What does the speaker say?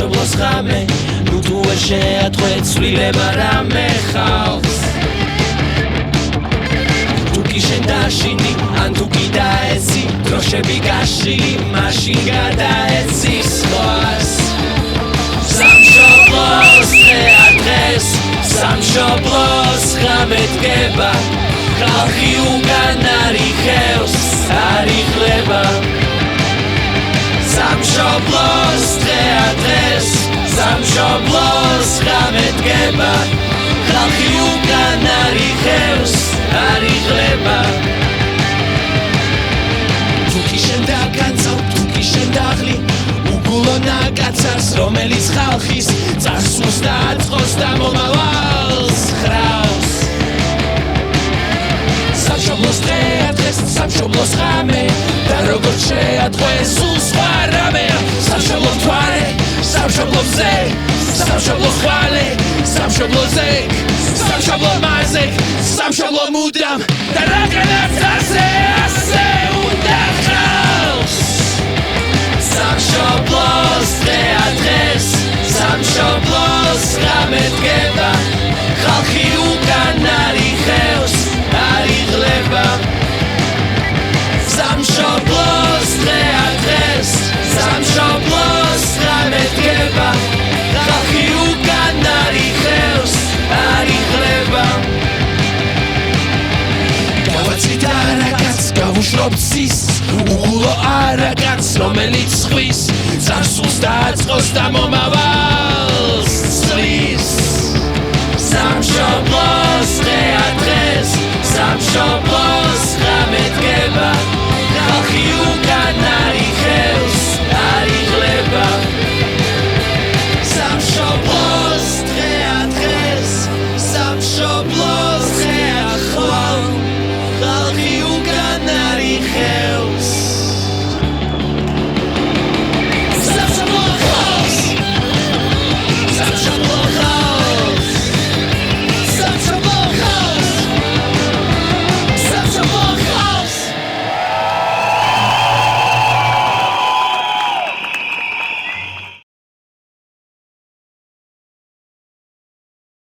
სამშობლოს ღამე ნუ თუ ვერ შეატყვე ცვლილება რამე ხალხს თუკი შენ დაშინდი ან თუკი დაეცი დროშები გაშლილი მაშინ გადაეცი სხვას სამშობლოს დღეს სამშობლოს ღამე დგება ხალხი უკან არიხევს არიხლება სამშობლოს დღეს სამშობლოს ღამე დგება ხალხი უკან არიხევს არიხლება თუკი შენ დაგანცავ თუკი შენ დაღლი უგულო ნაკაცარს რომელიც ხალხის წარსულს დააწყოს და მომავალს ხრავს სამშობლოს დღეს სამშობლოს ღამე და როგორც შეატყვე სულ სხვა რამეა სამშობლო მთვარე სამშობლო მზე სამშობლო ხვალე სამშობლო ზეგ სამშობლო მარზე სამშობლო მუდამ და რაღაცას ასე უნდა ხავს სამშობლოს დღეს სამშობლოს ღამე დგება ხალხი უკან არიხევს არიღლება სამშობლოს დღეს სამშობლოს ღამე დგება ხალხი უკან არიხევს არიღლება გავაცრით არაკაც გავუშრობ ცის უგულო არაკაც რომელიც ხვის წარსულს დააწყოს და მომავალს